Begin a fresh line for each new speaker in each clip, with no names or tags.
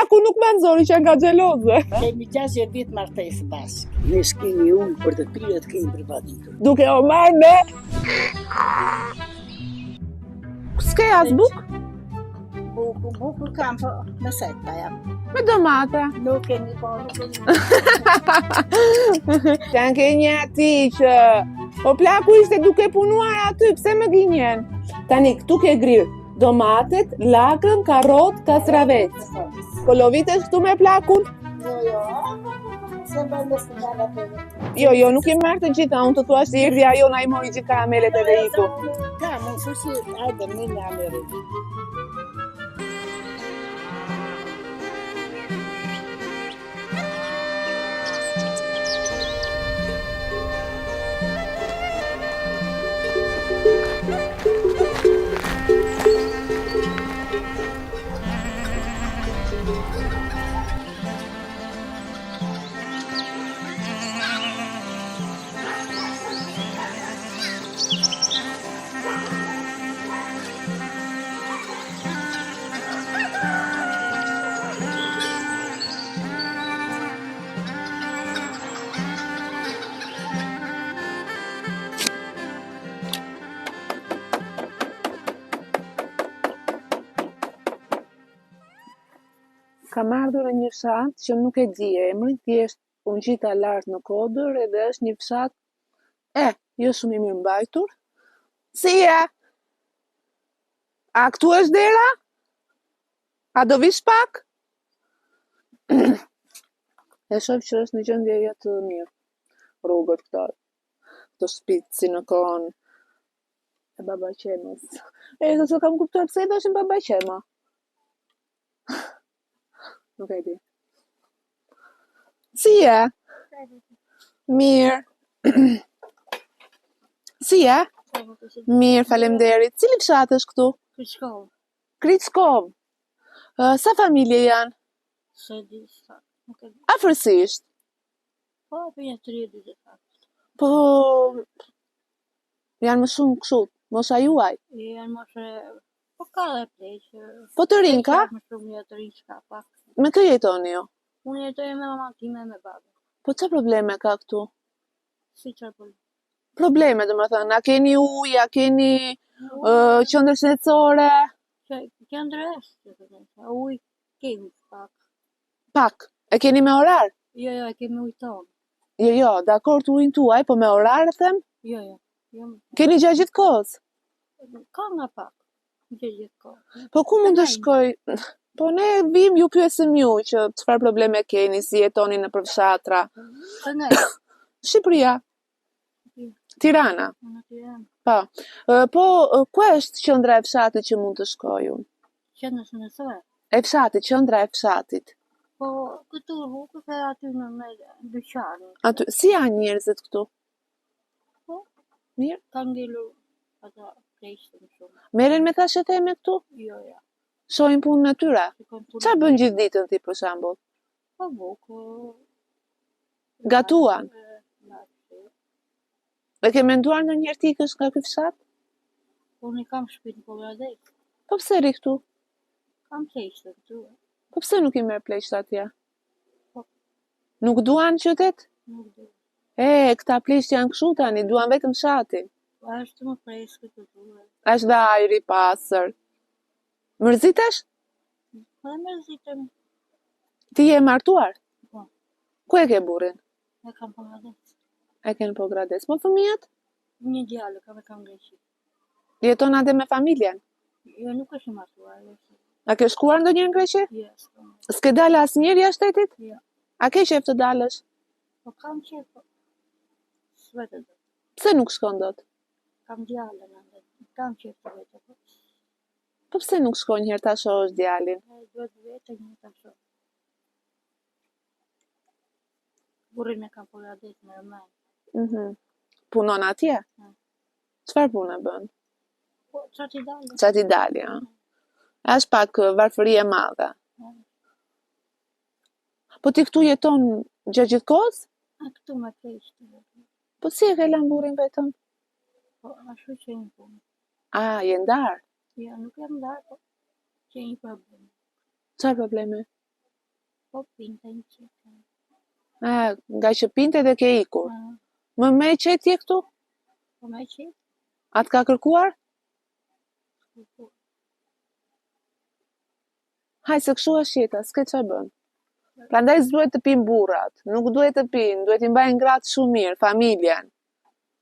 plaku nuk me nëzori që nga gjeloze.
Kemi 60 vit martesë bashkë. Ne s'kemi unë për të pirët kemi përbaditur.
Duke o marrë me... S'ke as buk?
Buku kam, po me seta jam.
Me domate.
Nuk kemi po, nuk kemi.
Kanë ke një ati që... O plaku ishte duke punuar aty, pse më gënjen? Tani, këtu ke grirë domatet, lakrën, karrot, kastravet. Po lovitesh këtu me plakun?
Jo. Se bëndë së nga nga përë.
Jo, nuk i marrë të gjitha, unë të thua që i rdja jo na i mori gjithë karamelet edhe i tu.
Kam, unë shushi, ajde, një nga mërë.
Kam ardhur në një fshat që nuk e di emrin, thjesht unë gjita lart në kodër edhe është një fshat jo shumë i mirë mbajtur. Si e? A këtu është dera? A do vish pak? E shoh që është në gjendje jo të mirë. Rrugët këto. Këto shtëpitë si në kohën e baba Qemës. Se kam kuptuar pse i thoshin baba Qema. Nuk e di. Si e? Mirë. Si e? Mirë, faleminderit. Cili fshat është këtu?
Kryçkov.
Kryçkov. Sa familje janë?
Se di sa. Nuk e di.
Afërsisht.
Po, për një 30 fakt.
Po janë më shumë kështu, mosha juaj.
Janë moshe, po ka dhe pleqë.
Po të rinj ka?
Më shumë një të rinj ka pak.
Me kë jetoni ju?
Unë jetoj me maman time me babën.
Po çfarë probleme ka këtu?
Si çfarë probleme?
Probleme, domethënë, a keni ujë, a keni qendër shëndetësore?
Qendër është, ujë kemi pak.
Pak. E keni me orar?
Jo, e kemi ujë tonë.
Jo, dakord ujin tuaj, po me orar them?
Jo.
Keni gjatë gjithë kohës?
Ka nga pak. Gjithë kohë.
Po ku mund të shkoj? Po ne vim ju pyesim ju që çfarë probleme keni, si jetoni në përfshatra.
Nga?
Shqipëria. Tirana.
Në Tiranë.
Po, ku është qendra e fshatit që mund të shkoj unë?
Qendra shëndetësore?
E fshatit, qendra e fshatit.
Po, këtu rrugës e aty në dyqanin.
Aty, si janë njerëzit këtu?
Po,
mirë.
Ka ngelur ata pleqtë më shumë.
Merren me thashëtheme këtu?
Jo.
Shohin punën e tyre? Çfarë bën gjithë ditën ti për shembull?
Po buku.
Gatuan? E ke menduar ndonjëherë ti ikësh nga ky fshat?
Unë kam shtëpi në Pogradet.
Po pse ri këtu?
Kam pleqtë këtu.
Po pse nuk i merr pleqtë atje?
Po.
Nuk duan qytet?
Nuk duan.
Këta pleqtë janë kështu tani, duan vetëm fshatin.
Është më freskët këtu.
Është dhe ajri i pastër. Mërzitesh?
Po mërzitem.
Ti je martuar?
Po.
Ku e ke burrin?
E kam Pogradet.
E ke në Pogrades. Po fëmijët?
Një djalë kam Greqi.
Jeton atje me familjen?
Jo, nuk është martuar.
A ke shkuar ndonjëherë në Greqi?
Jo.
S'ke dalë asnjëherë jashtë shtetit?
Jo.
A ke qef të dalësh?
Po kam qef. S'vetë do.
Pse nuk shkon dot?
Kam djalën atë. Kam qef të vetë.
Po pse nuk shkon një herë ta shohësh djalin?
Duhet vetë një ta shoh. Burrin e kam Pogradet me rëmën.
Punon atje? Çfarë pune bën?
Po, çati dalë.
Çati dali, ha? Është pak varfëri e madhe. Po ti këtu jeton gjatë gjithë kohës?
Këtu me pleqtë.
Po si e ke lënë burrin vetëm?
Po, ashtu që një punë.
Je ndar?
Jo, nuk jam ndar, po që një problem.
Çfarë probleme?
Po pinte një qitë.
Nga që pinte dhe ke ikur. Më me qetje këtu?
Po me qitë?
A të ka kërkuar? Haj, se këshu është jeta, s'ke që bën. Prandaj s'duhet të pinë burrat, nuk duhet të pinë, duhet i mbajnë gratë shumë mirë, familjen.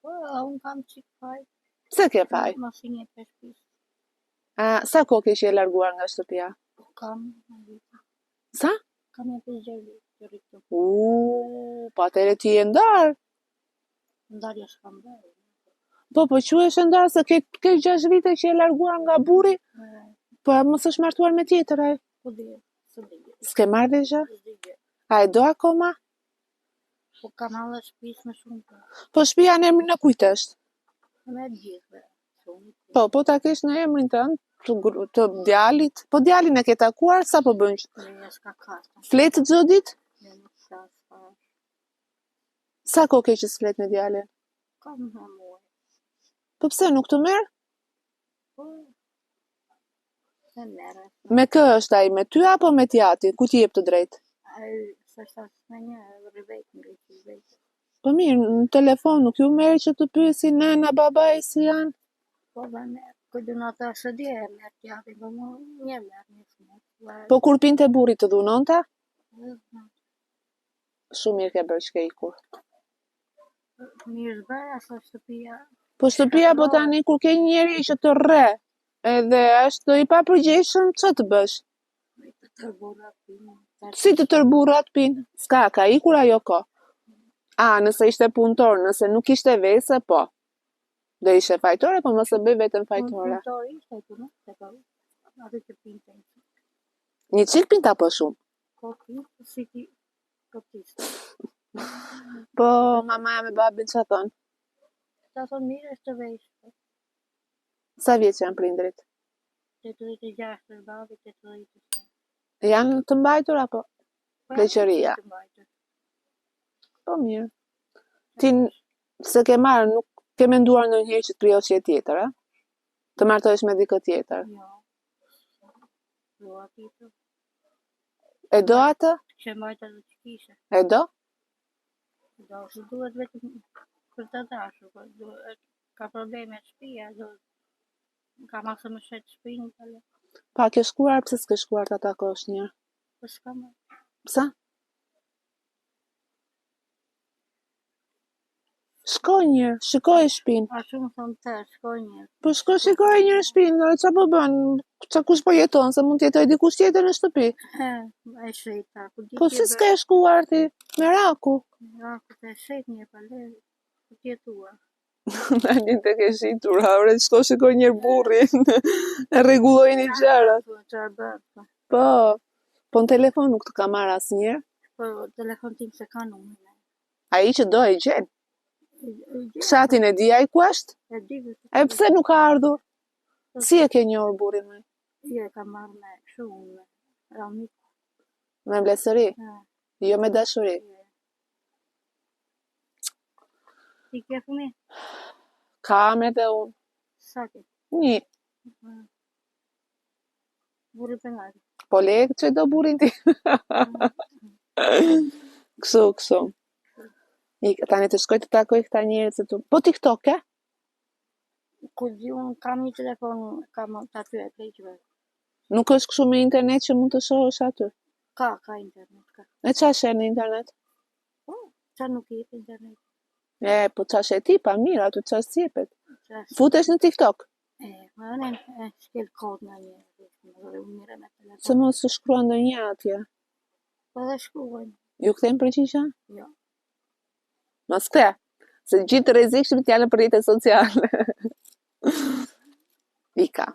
Po, unë kam qitë faj.
Pse ke faj?
Mos i një për shpisë.
Sa kohë ke që e larguar nga shtëpia?
Kam.
Sa?
Kam e për gjeri.
Po atëre ti e ndarë.
Ndarja s'kam bërë.
Po që e shëndarë se ke 6 vite që e larguar nga burri? Po mos është martuar me tjetër, aj?
Po dhe,
s'ke marrë veja? A e do akoma?
Po kam alle shpisë me shumë.
Po shpia në emrin në kujt është?
Me gjithve.
Po ta kesh në emrin tënd, të djalit. Po djalin e ke takuar, sa po bën? Flet çdo ditë? Sa kohë ke që s'flet me djalin?
Kam në muaj.
Po pse nuk të merr?
Po, se merë.
Me kë është ai, me ty apo me tjati? Ku ti jep të drejtë?
Ai, se shtas me një rrivet.
Po mirë, në telefon nuk ju merë që të pyesi nëna, baba e si janë?
Po dhe merë. Këtë në të së dje e merë tjati, po më një merë.
Po kur pinte burri të dhunonta? Shumë mirë ke bërë që ke ikur.
Mirë zbëra, sa shtëpia.
Po shtëpia po tani kur ke njeri që të rre, edhe është i papërgjeshëm, që të bësh?
Të tërburat pinë.
Si të tërburat pinë? S'ka, ka ikur ajo ko? Nëse ishte punëtor, nëse nuk ishte vese, po. Do ishe fajtore, po mëse bëj vetëm fajtore.
Punëtor ishte, po nuk të po. Atë që pinte.
Një qik pinta po shumë?
Po pinë, si ti këtiste.
Po, mama me babin që thonë?
Ta thonë mirë është të vejshë.
Sa vjetë që janë prindrit?
86 babi, 86.
Janë të mbajtur apo? Pleqëria. Po mirë. Ti se ke marrë, nuk ke menduar në njëherë që të kryosh jetë tjetër, a? Të martojsh me dikë tjetër?
Jo. Do atitër.
E do atë?
Që mbajtë dhe që kishe.
E do?
Do, që duhet vetëm për të dashur. Ka probleme të shpia, ka masë më shetë shpinë.
Pa, ke shkuar, pëse s'ke shkuar të atakosh një?
Po s'kam.
Psa? Shkoj një, shikoj shpinë.
A shumë thonë të, shkoj një.
Po shikoj një shpinë, që po bën? Që kush po jeton, se mund t'jetoj dikush tjetër në shtëpi?
E sheta.
Po si s'ke shkuar ti? Me Raku?
Raku të shet një palerë, të tjetua.
Në një të ke shitur, haure, shko shikoj një burrin, e regulloj një gjërat. Po në telefon nuk të ka marrë asë njërë?
Po, telefon tim se ka numër.
A i që do e gjenë? Shatin e di a i ku është?
E di.
E pse nuk ka ardhur? Si e ke njohur burrin me?
Jo, ka marrë me shumë, me ramik.
Me mblesëri? Jo me dashuri?
Ti ke fëmi?
Kam edhe unë.
Sa ke?
Një.
Burri për nga.
Po lekë që do burrin ti. Kështu. Tani të shkoj të takoj këta njerëz të tu. Po TikTok, e?
Ku di unë kam një telefon, kam të aty e pleqve.
Nuk është kështu me internet që mund të shohësh aty?
Ka internet, ka.
E qa shë në internet?
Po, qa nuk i jetë internet.
Po qa shë ti, pa mirë, aty qa s'jepet. Futesh në TikTok?
Ma në shkel kod në një.
Se mos së shkruan në një atje?
Po dhe shkruajnë.
Ju këthejmë përgjigja?
Jo.
Mos këthe, se gjithë rrezikshëm t'jallë për rrjetet sociale. Ika.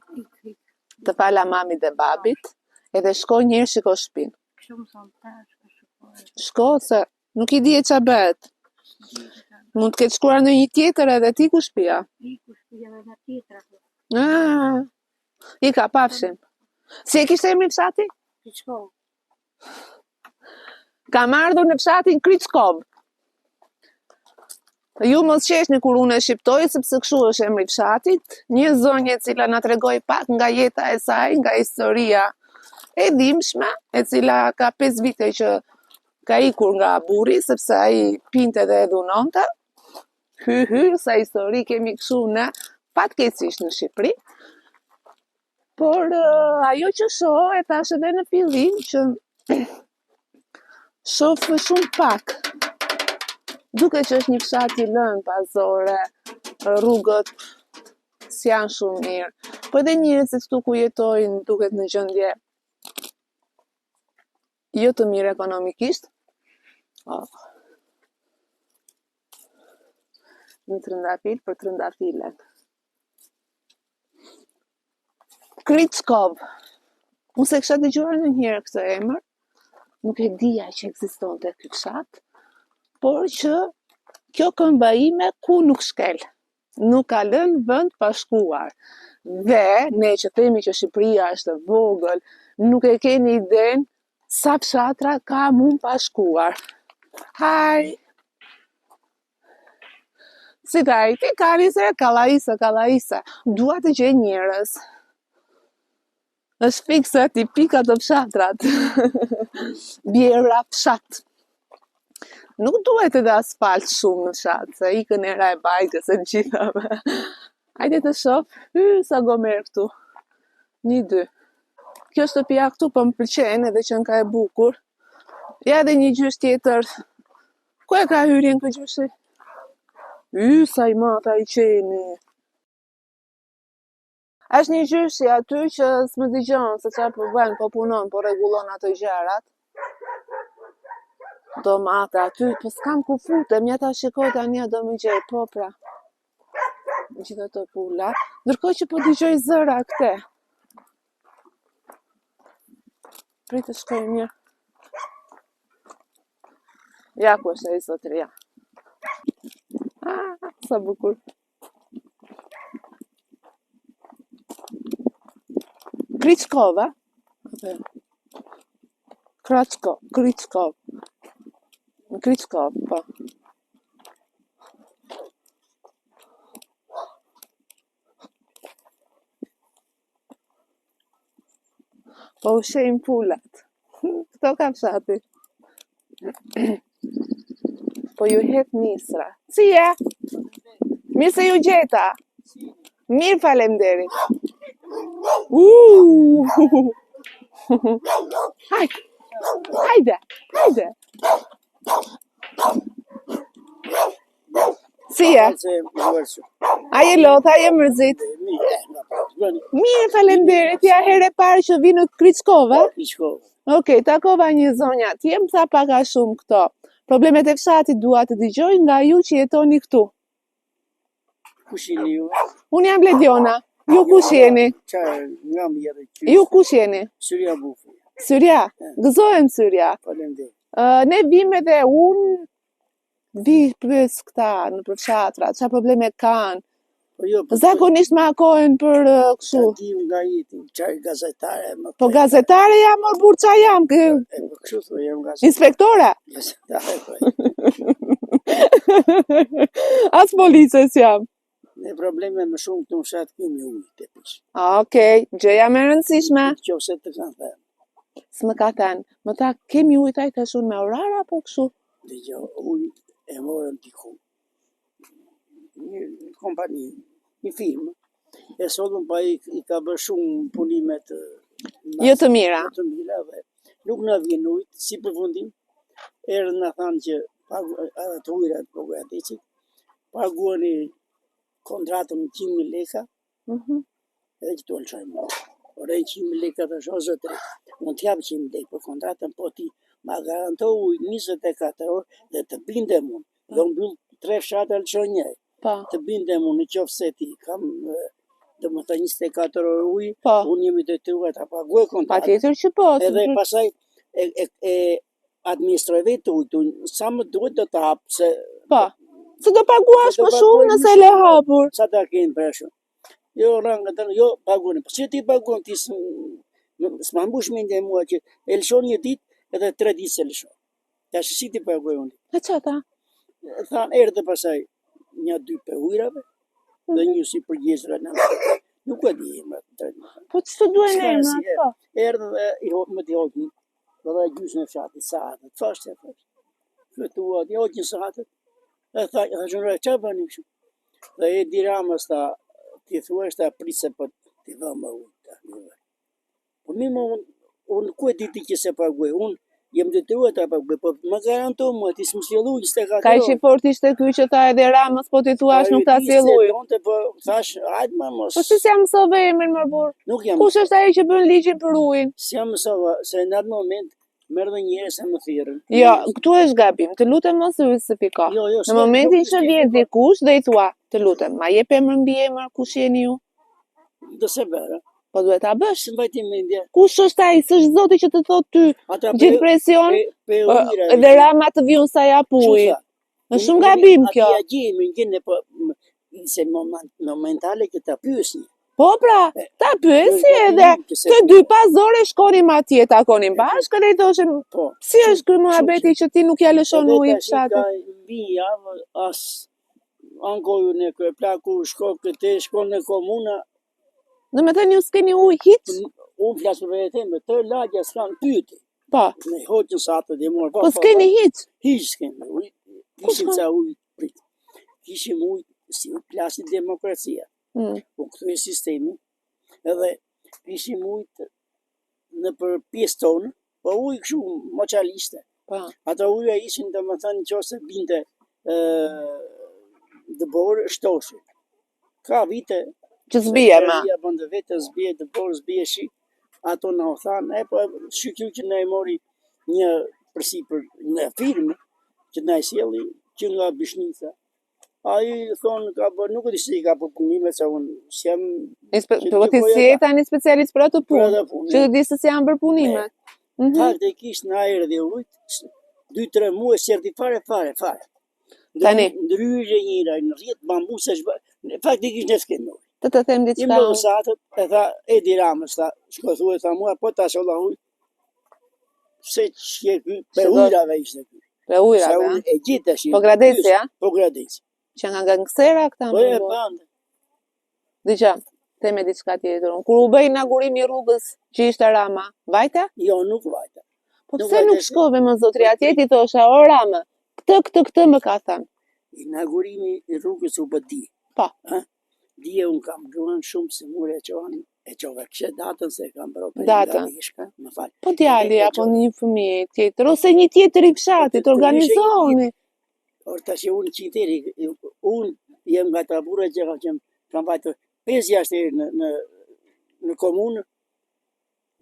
Të fala mamit dhe babit, edhe shko njërë shiko shpinë.
Shumë thonë të,
shko, se nuk i di e qa bëhet. Mund të ketë shkuar në një tjetër edhe ti ku shpia?
Ku shpia dhe në tjetër.
Ika, pafshim. Si e kishte emri fshati?
Kriçkov.
Kam ardhur në fshatin Kriçkov. Ju mos qeshni kur unë e shqiptoj, sepse kështu është emri fshatit, një zonjë e cila na tregoi pak nga jeta e saj, nga historia e dhimbshme, e cila ka 5 vite që ka ikur nga burri, sepse ai pinte dhe dhunonte. Sa histori kemi kështu ne, fatkeqësisht në Shqipëri. Por ajo që shoh, e thash edhe në fillim, që shoh shumë pak. Duke që është një fshat i lënë pazore, rrugët s'janë shumë mirë. Po edhe njerëzit këtu ku jetojnë duket në gjendje jo të mirë ekonomikisht. Një trëndafil për trëndafilet. Kriçkov. Unë se kisha dëgjuar ndonjëherë këtë emër, nuk e dija që ekzistonte ky fshat, por që kjo këmba ime ku nuk shkel. Nuk ka lënë vend pa shkuar. Dhe ne që themi që Shqipëria është e vogël, nuk e keni idenë sa fshatra ka mund pa shkuar. Haj! Si taj, ti Kallajse, dua të gjej njerëz. Është fikse tipika të fshatrat. Bjera fshat. Nuk duhet edhe asfalt shumë në fshat, se ikën era e bajkës e në gjithave. Hajde të shoh, sa gomer këtu. 1-2. Kjo shtëpia këtu po më pëlqen edhe që ka e bukur. Ja edhe një gjysh tjetër. Ku e ka hyrjen ky gjyshi? Sa i mata i qeni. Është një gjyshi aty që s'më dëgjon se çfarë po bën, po punon, po rregullon ato gjërat. Domate aty, po s'kam ku futem, ja ta shikoj tani do më gjej, po pra. Gjithë ato pula, ndërkohë që po dëgjoj zëra këte. Prit të shkoj mirë. Ja ku është ai zotëria. Sa bukur. Kriçkov, a? Kriçkov, po. Po ushejmë pulat. Këto ka fshati. Po ju het nisra. Si je? Mirë se ju gjeta. Mirë, faleminderit. Hajde. Si je? A je lot, a je mërzit? Mirë, faleminderit. Ja herë e parë që vi në Kriçkov, a?
Kriçkov.
Okej, takova një zonja. Ti më tha pak a shumë këto. Problemet e fshatit dua të dëgjoj nga ju që jetoni këtu.
Kush jeni ju?
Unë jam Blediona. Ju kush jeni?
Nga mi edhe qysh.
Ju kush jeni?
Syria Bufi.
Syria? Gëzohem Syria.
Faleminderit.
Ne vim edhe unë vi pyes këta në përfshatra, çfarë probleme kanë.
Po jo,
Zakonisht më akohen për kështu.
Di nga jeti, çaj gazetare më.
Po gazetare jam, or burr çaj jam.
Po kështu thoj, jam gazetare.
Inspektore?
Gazetare po.
As polices jam.
Ne probleme më shumë këtu në fshat kemi ujë te pish.
Okej, gjëja më e rëndësishme.
Qofse të kanë thënë.
S'më ka thënë. Më tha, kemi ujë taj të shumë me orar apo kështu?
Dëgjoj, ujë e morën diku. Një kompani, një firmë, e sollën pa i ka bërë shumë punime të
Jo të mira.
Të mira dhe nuk na vjen ujë, si përfundim, erdhën na thanë që ato ujërat po gati, paguani kontratën 100.000 lekë, edhe që të lëshojmë. Ore 100.000 lekë të shohë zotëri, mund t'jap 100.000 lekë për kontratën, po ti ma garantohu 24 orë dhe të bindem unë. Dhe unë mbyll 3 fshatra lëshoj njëri. Të bindem unë, në qoftë se ti kam dhe më të 24 orë ujë, unë jemi detyruar ta paguaj kontratën.
Patjetër që po.
Edhe pasaj e administroj vetë ujë, sa më duhet do të hap se
po. Se do paguash më shumë nëse le hapur.
Sa ta keni për shumë. Jo jo paguani. Po si ti paguan ti s'ma mbush mendja mua që e lëshon një ditë edhe 3 ditë se lëshon. Tash si ti paguaj unë?
E çata?
Than erdhë pasaj 1-2 për ujrave dhe një si përgjegjësra në Nuk e di emrat.
Po ç'të duhen
S'ka
emrat,
si,
po.
Erdhë dhe më t'i hoqin, dhe gjysën e fshatit, sahatët, fashtë e fashtë. Këtua, t'i hoqin sahatët, e thashën, që bëni kështu? Dhe Edi Ramës tha, ti thua është prise për t'i vëmë ujtë. Po mi më unë ku e di ti që se paguaj, unë jem detyruar ta paguaj, po më garanto mua ti s'më sjellu 24
Ka që fort ishte ky që tha edhe Ramës, po ti thua nuk ta sjelluj.
Po thash, hajde më mos.
Po si jam mësove emrin më burr?
Nuk jam.
Kush është ai që bën ligjin për ujin?
Si jam mësova, se në atë moment merr dhe njerëz se më thirrën.
Jo, këtu është gabim. Të lutem mos u spika.
Jo,
Në momentin që vjen dikush dhe i thua, të lutem, ma jep emër mbi emër, kush jeni ju?
Do se bëra.
Po duhet ta bësh.
S'mbajti mendje.
Kush është ai? S'është zoti që të thot ty. Gjithë presion. Dhe Rama të vjen sa ja puj. Është shumë gabim kjo.
Ja gjejmë gjendje po se momentale që ta pyesni.
Po pra, ta pyesi edhe të dy pas ore shkonim atje, takonim bashkë dhe i thoshin, si është ky muhabeti që ti nuk ja lëshon ujin fshatit?
Mbi javë as ankoju në plaku shko këtë, shko në komuna.
Në me thënë ju s'keni ujë hiç?
Unë flasë për vetë me të lagja s'kan pyti.
Po.
Ne hoqën sa të demor.
Po s'keni hiç?
Hiç s'kemi ujë. Kishim ca ujë prit. Kishim ujë si plasi demokracia. Po këtu e sistemi, edhe ishim ujtë në për pjesë tonë, po ujë këshu moqaliste. Ata uja ishin të më thënë që ose binte dëborë shtoshi. Ka vite,
që zbije ma.
Bëndë vete zbije dëborë, zbije shi, ato në o thanë, po shqyqy që në e mori një përsi për në firmë, që në e sjeli, që nga Bishnica. A i thonë, nuk e di si ka për punime, se unë s'jam...
Po ti si e tani specialist për atë punë, që të di se si janë për punime.
Faktikisht në ajer dhe ujtë, 2-3 muaj s'erdi fare.
Tani?
Ndryre njëra, në rjetë bambusa, faktikisht në s'kemë ujtë.
Të them diçka.
Imë në satët, e tha Edi Ramës, shko thua e tha mua, po ta sholla ujtë, se që për ujrave ishte ky.
Për ujrave,
e gjithë është.
Po gradesi, ja?
Po gradesi.
Që nga gangstera këta
më bo.
Dëgja, theme diçka tjetër. Kur u bëj inaugurimi i rrugës që ishte Rama, vajta?
Jo, nuk vajta.
Po pse nuk shkove më zotri atje ti thosha, o Rama, këtë më ka thënë.
Inaugurimi i rrugës u bë di.
Po.
Dije unë kam gruan shumë se mure e qove kështë datën se kam bërë për
datën.
Më falë.
Po djali, apo një fëmijë tjetër, ose një tjetër i fshatit, organizohuni.
Orta që unë qiteri, unë jem nga të burë që kam vajtë 5-6 herë në komunë,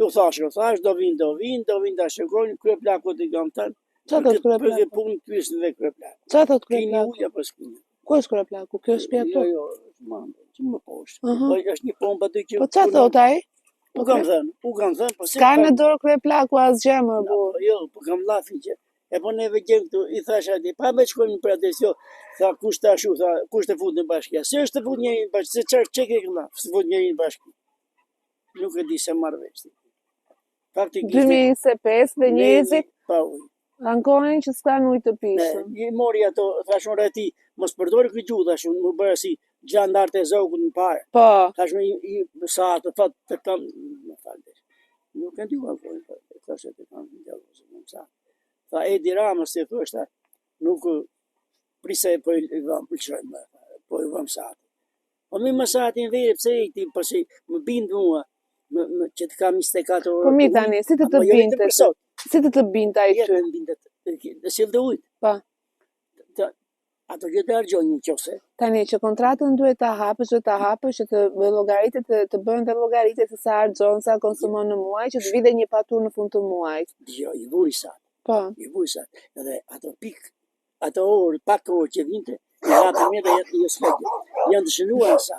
u thash, do vinë të shëgojnë, krye plakot i kam thënë, për dhe punë pysën dhe krye plakot.
Qa thot krye
plakot? Kini uja për s'kini.
Ku është krye plakot? Kjo është pjeto?
Jo, që më poshtë. është një pomë për të që...
Po qa thot ai?
U kam thënë, po se...
Ka në dorë krye plakot as gjemë, burë.
Jo, po kam lafi që... E po neve gjemë këtu, i thash ati, pa me qkojmë për atës, jo, tha, kush të ashu, tha, kush të fut në bashkja, se është të fut njëri në bashkja, se qarë që ke këlla, se fut njëri në bashkja. Nuk e di se marrë veçti.
2025 dhe njëzit,
pa ujë.
Ankojnë që s'ka ujë të pishëm.
I mori ato, thashun rati, mos përdojrë këtë gjuhë, thashun, më bërë si gjandartë e zogën në parë.
Po.
Thashun i sa të thot të kam, më falë, nuk e di valkojnë, thashun të kam në gjallë, më sa. Tha Edi Ramës se thoshta, nuk prisa po i vam pëlqojmë, po i vam satë. Po mi më satin vere, pse i ti, përsi më bindë mua, që të kam 24 orë.
Po mi tani, si të të bindë? Si të bindë a i ty?
Dhe silë të ujtë.
Pa.
Ato që të argjojnë një qose.
Tani, që kontratën duhet të hapësh, që të bëjnë të logaritet të sa argjonë, sa konsumon në muaj, që të vide një patur në fund të muaj.
Jo, i vuri satë.
Po.
I vujsa, edhe ato pikë, ato orë, pak orë që vinte, i ratë me dhe janë të shënuar sa.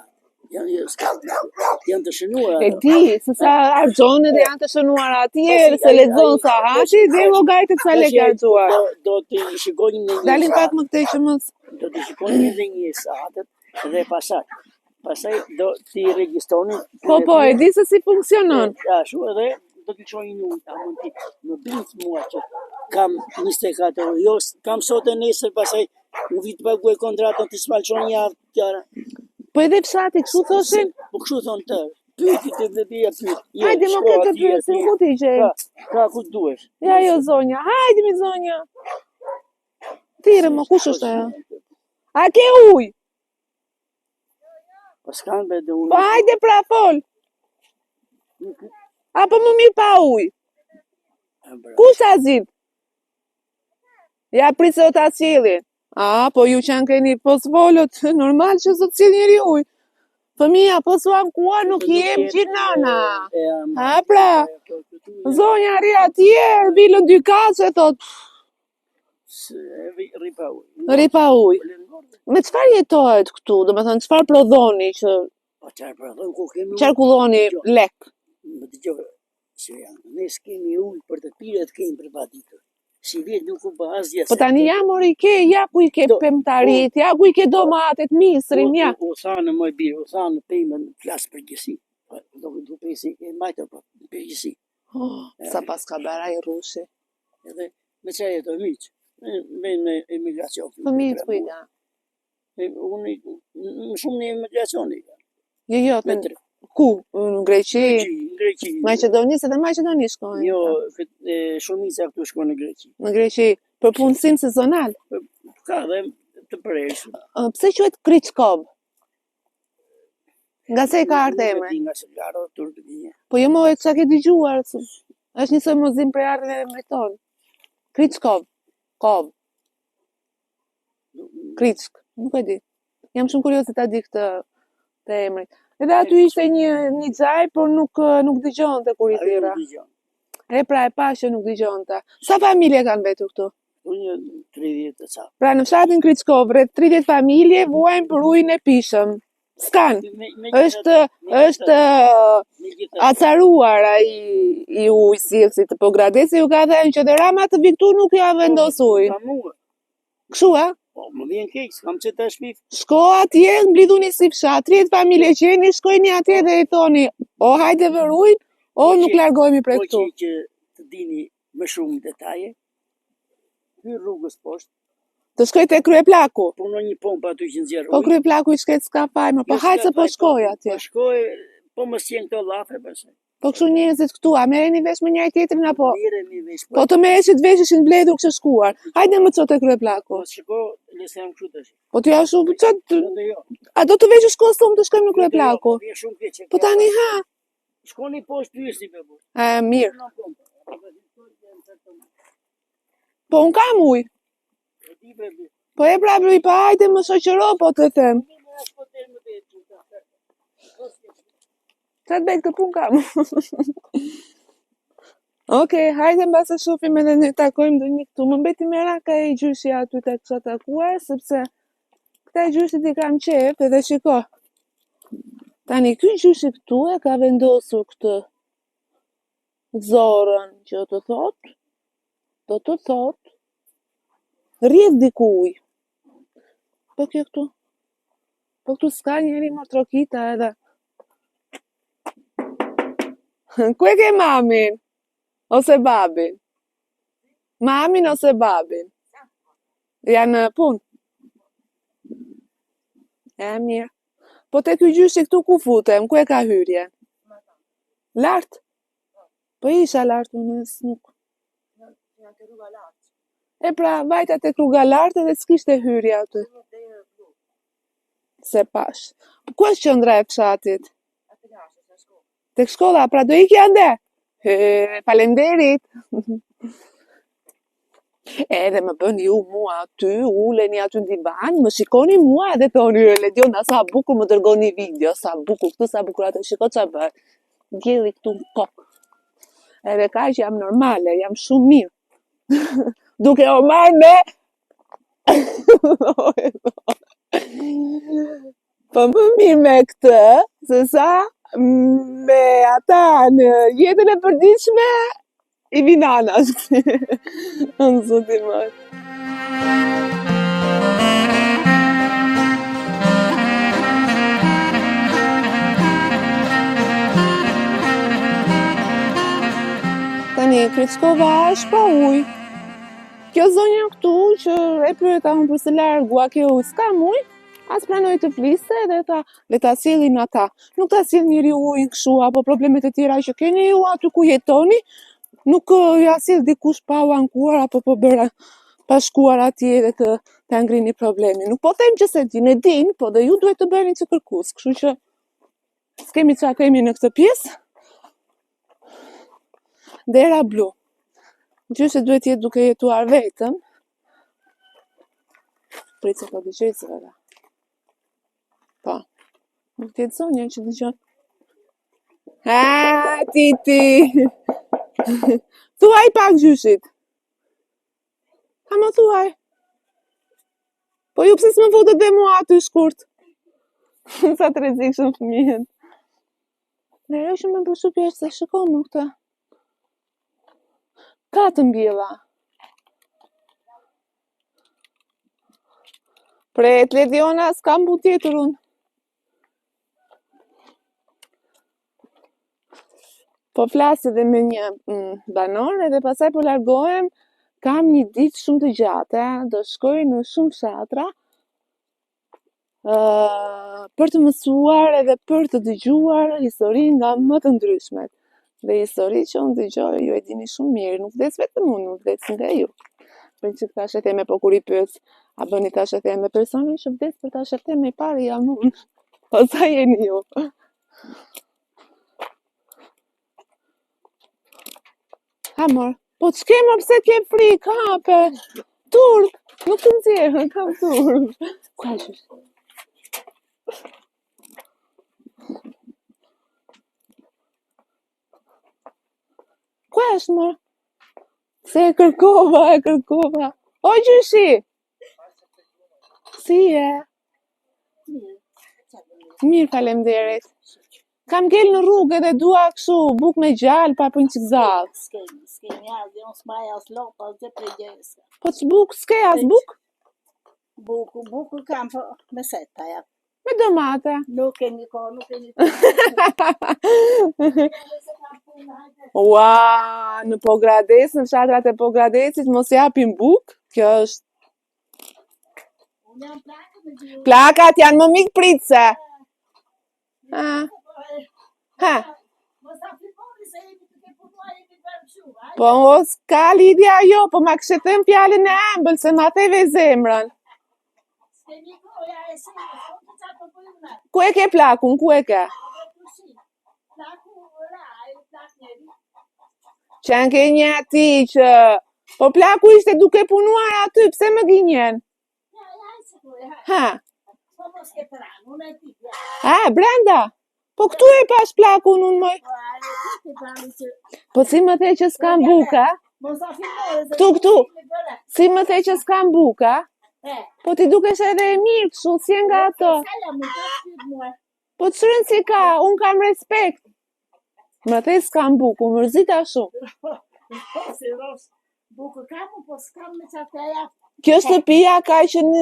Janë të shënuar.
E di, se sa argjonë dhe janë të shënuar atje, se lexon sa hati dhe logaritet sa lekë argjuar.
Do t'i shikojnë në një
dalin pak më këtej që mos.
Do t'i shikojnë në një satët dhe pasaj do t'i regjistroni.
Po, e di se si funksionon.
Ashtu edhe do t'i qojnë një ujta, më bindë mua që kam 24 orë, jo, kam sot e nesër, pasaj në vitë paguaj kontratën t'i smalqon një avë tjara.
Po edhe fshati, kështu thoshin?
Po kështu thonë të, pyeti të dhe bia pyet.
Hajde më këtë të pyesim ku ti gjej.
Ka ku duhesh.
Ja jo zonja, hajde mi zonja. Thirrë më, kush është ajo? A ke ujë?
Po s'kan be dhe
Po
unë.
hajde pra fol. Apo më mirë pa ujë? Kush ta zgjidh? Ja prit se o ta cilin. Po ju që keni posvolot, normal që sot cilë njeri ujë. Fëmija, po s'uam kuar nuk jem gjithë nana. Pra, zonja ri atje, vilën 2 kace, thot. Ripa ujë. Me çfarë jetohet këtu? Do me thënë, çfarë prodhoni që qarkulloni lek?
Më dëgjoj, se ne s'kemi ujë për të pirët kemi për patitër. Si vjetë nuk u bë asgjë.
Po tani ja mori ke, ja ku i ke pemtarit, ja ku i ke domatet, misrin, ja.
O thanë më birë, o thanë pejmën flasë përgjësi. Do këtë pesi e majtër përgjësi.
Sa pas ka baraj rushi.
Edhe me që jetë miqë, me emigracion.
Fëmijët ku i ka?
Unë më shumë në emigracioni.
Jo, ku? Në Greqi?
Në Greqi.
Maqedonisë edhe Maqedoni shkojnë?
Jo, shumica këtu shkojnë në Greqi.
Në Greqi, për punësim sezonal?
Ka dhe të përreshë.
Pse quhet Kriçkov? Nga se ka ardhe emre?
Nga se ka ardhe Turqia.
Po jo mo e çka ke dëgjuar? Është njësoj muzim për ardhe e emrit ton. Kriçkov. Kov. Kriçk. Nuk e di. Jam shumë kurioze ta di këtë emrin. Edhe aty ishte një xhaj, por nuk dëgjonte kur i thirra. E pra e pa që nuk dëgjonte. Sa familje kanë vetur këtu?
Unë 30 të ca.
Pra në fshatin Kriçkov, rreth 30 familje vuajnë për ujin e pishëm. S'kan. Është acaruar ai ujë sillësit, po Gradeci ju ka thënë që Rama të vi këtu nuk ja vendos ujë. Kështu a?
Po, më vjen keq, s'kam që të shpif.
Shko atje, mblidhuni si fshat, 30 familje qeni, shkojni atje dhe i thoni, o hajde vër ujë, o nuk largohemi prej këtu.
Po që të dini më shumë detaje, hyr rrugës poshtë.
Të shkoj te kryeplaku.
Po në një pompë aty që nxjerr ujë.
Po kryeplaku i shket s'ka fajmë, po hajde se po shkoj atje.
Po shkoj, po mos jenë këto llafe pastaj.
Po kështu njerëzit këtu, a merreni vesh me njëri tjetrin apo?
Merremi vesh.
Po të merreshit vesheshin mbledhur kështu shkuar. Hajde më ço te kryeplaku.
Po shko, nëse jam kështu tash.
Po ti ashtu çat. A do të veshësh kostum të shkojmë në kryeplaku? Po tani ha.
Shkoni poshtë pyesni me bu.
Mirë. Po un kam ujë. Po e pra i pa hajde më shoqëro po të them. Sa të bëjt të pun kam. Okej, hajde mbase shofim edhe ne takojmë do një këtu. Më mbeti meraka e gjyshi aty të kësha takuar, sepse këta e gjyshit i kam qef edhe shiko. Tani, ky gjyshi këtu e ka vendosur këtë zorën që do të thot, rrjedh dikuj. Po kjo këtu. Po këtu s'ka njeri më trokita edhe. Ku e ke mamin? Ose babin? Mamin ose babin? Janë punë? Mirë. Po te ky gjyshi këtu ku futem? Ku e ka hyrje? Lart? Po isha lart unës nuk. E pra, vajta te rruga lart edhe s'kishte hyrje aty. Se pash. Po ku është qendra e fshatit? Tek shkolla, pra do ikja ande? Falenderit. Edhe më bën ju mua aty, uleni aty në divan, më shikoni mua edhe thoni, Lediona, sa bukur më dërgoni video, sa bukur këtu, sa bukur atë, shiko qa bërë. Gjeli këtu në kokë. Edhe ka që jam normale, jam shumë mirë. Duke o marrë me... Po më mirë me këtë, se sa me ata në jetën e përditshme i vinanas. Në zotin marë. Tani, Kriçkova është pa ujë. Kjo zonja këtu që e pyeta unë për se largu, a ke ujë? S'kam ujë? As pranoj të fliste dhe le ta sillin ata. Nuk ta sill njeriu ujin kështu apo problemet e tjera që keni ju aty ku jetoni, nuk ja sill dikush pa u ankuar apo po bëra pa shkuar atje dhe të ngrini problemin. Nuk po them që se din, e din, po dhe ju duhet të bëni që kërkus. Kështu që s'kemi çfarë kemi në këtë pjesë. Dera blu. Gjyshe duhet jetë duke jetuar vetëm. Prit se po dëgjoj se vëlla. Po. Nuk t'jetë zonja që dëgjon. Ha, Titi! Thuaj pak gjyshit. Ha më thuaj. Po ju pse s'më votet dhe mua aty shkurt? Sa të rrezikshëm fëmijët. Nere që më përshtypje se shikon më këtë. Ka të mbjella. Pret, Lediona, s'kam bu tjetër unë. Po flasë edhe me një banore dhe pasaj po largohem, kam një ditë shumë të gjatë, do shkoj në shumë fshatra, për të mësuar edhe për të dëgjuar histori nga më të ndryshmet. Dhe histori që unë dëgjoj, ju e dini shumë mirë, nuk vdes vetëm unë, nuk vdes nga ju. Për që ta sheteme po kur i pyet, a bëni ta sheteme personin që vdes për ta sheteme i pari jam unë. Po sa jeni ju? Ha mor, po ç'kema pse ke frikë, hape? Turp, nuk të nxjerrën, kam turp. Ku është? Ku është, mor? Se e kërkova. O, gjyshi! Si e? Mirë, faleminderit. Kam ngel në rrugë dhe dua kështu buk me gjallë pa për një qik zallë.
S'kemi as, unë s'maj as lopa, as dhe pregjerës.
Po që buk, s'ke as buk?
Buku kam po me seta, ja.
Me domate.
Nuk kemi ko.
Ua, në Pogrades, në fshatrat e Pogradesit, mos japin buk, kjo është.
Unë jam plakë me gjithë.
Plakat janë më mikë pritse. Ha.
Mos a fliponi se jemi të ke punuar jemi të bërë shumë.
Po s'ka lidhja jo, po ma kështë thënë fjallën e embël, se ma theve zemrën.
S'kemi koja e se, s'kemi të qatë për përna.
Ku e ke plakun, ku e ke?
Plaku ora, e plak njeri.
Që në ke një ati që... Po plaku ishte duke punuar aty, pse më gënjen?
Ja, se koja.
Ha,
Po mos ke pranë, unë e ti, ja.
ha, brenda? Po këtu e pash plakun unë moj.
Po a e ti pranë që...
Po si më the që s'kam buka?
Mos a filmore se...
Këtu. Si më the që s'kam buka? Po ti dukesh edhe e mirë kështu, si e nga ato.
Sa jam më të shqit mua.
Po të shërën si ka, unë kam respekt. Më the s'kam buku, mërzita shumë.
Po, si rosh, buku kam, po s'kam me qatë ja.
Kjo shtëpia ka që në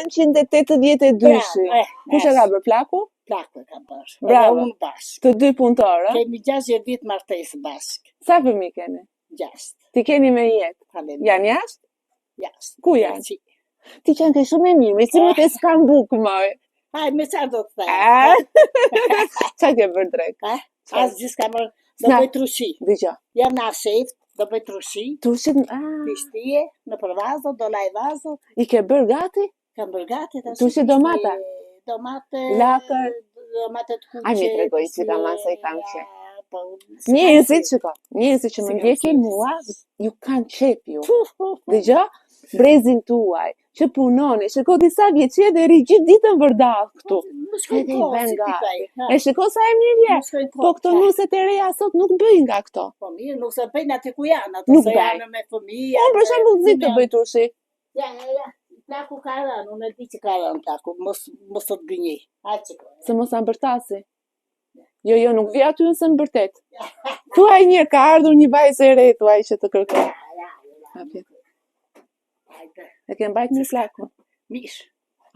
1982. Kush e ka bërë plaku?
Plakë ka bërë.
Bravo.
Edhe unë bashkë.
Të dy punëtorë.
Kemi 60 ditë martesë bashkë.
Sa fëmijë keni?
6.
Ti keni me jetë?
Faleminderit.
Janë jashtë?
Jashtë.
Ku janë? Ti qenë ke shumë e mirë, me si më të s'kam bukë, moj.
Haj, me qa do të thaj?
Qa ke bërë drejt?
As gjithë ka bërë, do bëj trushi.
Dëgjo.
Jam në shef, do bëj trushi.
Trushit,
Pishtije, në përvazo, do laj vazo.
I ke bërë gati?
Kam bërë gati.
Trushi domata?
Domate.
Lakër?
Domate të kuqe.
Ai mi tregoj që ta masa i kam që.
Po,
Njerëzit që më ndjekin mua, ju kanë qep ju. Dëgjo, brezin tuaj, që punoni, shiko disa vjeqe dhe rigjit ditën vërdall këtu.
Më shkojnë kohë, si pikaj.
E shiko sa e mirë je. Po këto nuset e reja sot nuk bëjnë nga këto.
Po mirë, nuk se bëjnë aty ku janë, ato
Nuk
se
bëjnë.
janë me fëmija.
Unë për shembull zi të bëj turshi.
Ja. Plaku ka rënë, unë e di që ka rënë plaku, mos të të gënjej. Hajtë që kohë.
Se mos ambërtasi. Jo, nuk vi aty nëse mbërtet. Thuaj një ka ardhur një vajzë e re, thuaj që të kërkoj. E ke mbajt një plakun.
Mish.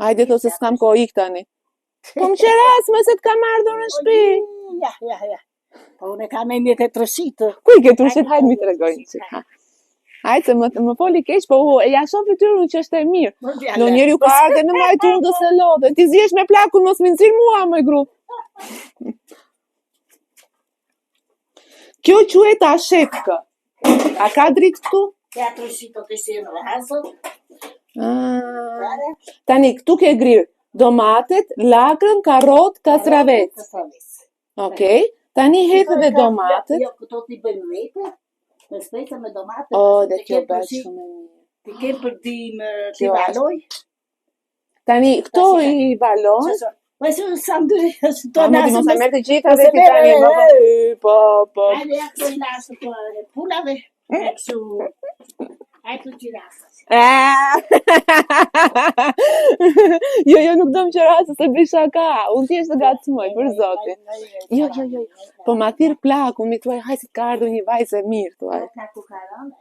Hajde thos se s'kam kohë ik tani. Po më qeras, më se t'kam ardhur në shtëpi.
Ja. Po unë e kam e një të trëshitë.
Ku i ke trushit, hajde mi tregoj një qik. Hajtë se më foli keq, po e ja shoh fytyrën që është e mirë. No njeri ka ardhe në majtun dhe se lodhe. Ti zjesh me plakun mos më nxirr mua më gru. Kjo quhet ashepkë. A ka dritë këtu?
Teatro shito të si në razo.
Tani këtu ke grirë domatet, lakrën, karrot, kastravec. Okej. Tani hedh edhe domatet.
Jo, këto t'i bëjmë vete. Me spesa me domate.
Dhe kjo bëhet shumë e mirë.
Ti kem për t'i valoj.
Tani këto i valon.
Ma që sa ndërë,
To mos e merr të gjitha dhe ti tani. Po.
Hajde, ja këto i lasë të pulave. Eksu, hajde të qirasa.
Jo, nuk do më qërasë se bëj shaka. Unë thjesht të gacmoj, për zotin. Jo. Po ma thirr plaku, mi thuaj, hajde ka ardhur një vajzë e mirë, thuaj.
Plaku ka rënë.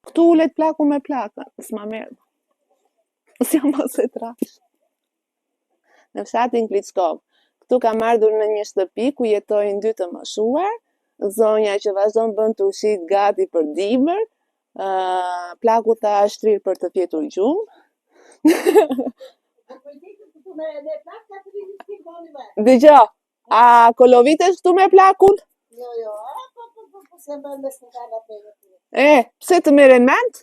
Këtu ulet plaku me plakën, s'ma merë. S'jam mos e trash. Në fshatin Kliçkov. Këtu kam ardhur në një shtëpi ku jetojnë 2 të moshuar, zonja që vazhdon bën turshit gati për dimër, plaku tha shtrir për të fjetur gjumë. Dëgjoj, a kolovitesh këtu me plakun?
Jo, po se bën me skala për.
Pse të merren mend?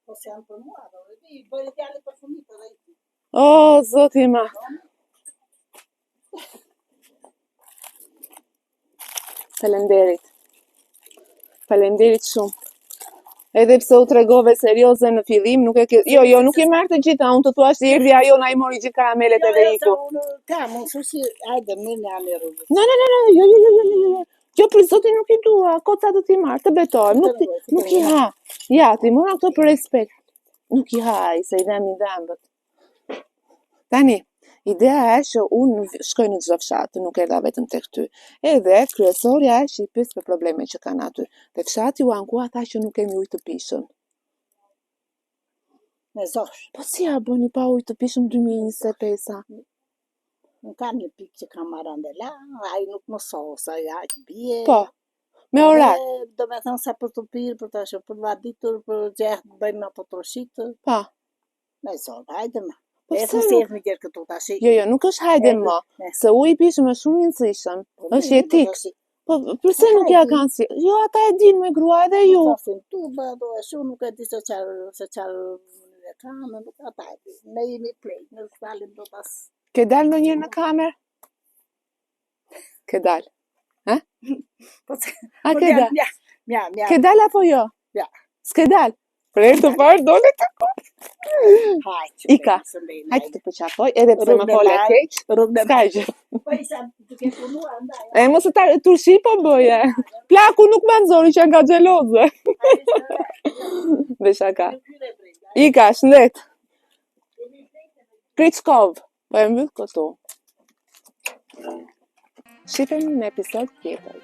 Po se janë për mua, do të bëj fjalë për fëmijët edhe.
O, zoti ma. Falenderit shumë. Edhe pse u tregove serioze në fillim, nuk e ke... Jo, nuk e marr të gjitha, unë të thuash se erdhi ajo na I mori gjithë karamelet edhe iku.
Unë sushi, hajde, mirë në anë rrugë.
No, jo. Jo, për zotin nuk I dua, koca do t'i marr, të betohem, nuk I ha. Ja, ti mora këto për respekt. Nuk I ha, se I dhem bët. Tani, ideja është që unë shkoj në çdo fshat, nuk erdha vetëm tek ty. Edhe kryesorja është I pyet për problemet që kanë aty. Te fshati u ankua tha që nuk kemi ujë të pishëm.
Me zosh.
Po si ja bëni pa ujë të pishëm 2025-a?
Në kam një pikë që kam marandela, ai nuk më sos, ai bie.
Po, me orar.
Do me thënë sa për të pirë, për të ashtë, për vaditur, për gjehtë, bëjmë në potroshitë.
Pa.
Me zosh, hajde me.
Po
E
pse
të
nuk?
sirë një gjerë këtu tash.
Jo, nuk është hajde më, se uji I pishëm është shumë I rëndësishëm, është jetik. Po, përse nuk ja kanë si? Jo, ata e din me grua edhe ju.
Tu do e shumë nuk e di se qarë e kamë, nuk ata e di. Ne jemi plej, në shpalim do pas.
Ke dal ndonjëherë në kamer? Ke dal? A ke dal?
Mja.
Ke dal apo jo?
Ja.
S'ke dal? Për herë të parë dole të kur. Ika, hajtë të përqafoj, edhe pse më fole keq, s'ka gjë.
Po isha duke punuar ndaj.
Mos të turshi po bëje. Plaku nuk më nxori që nga xheloze. Dhe shaka. Ika, shnet. Kliçkov, po e mbyll këtu. Shifemi në episod tjetër.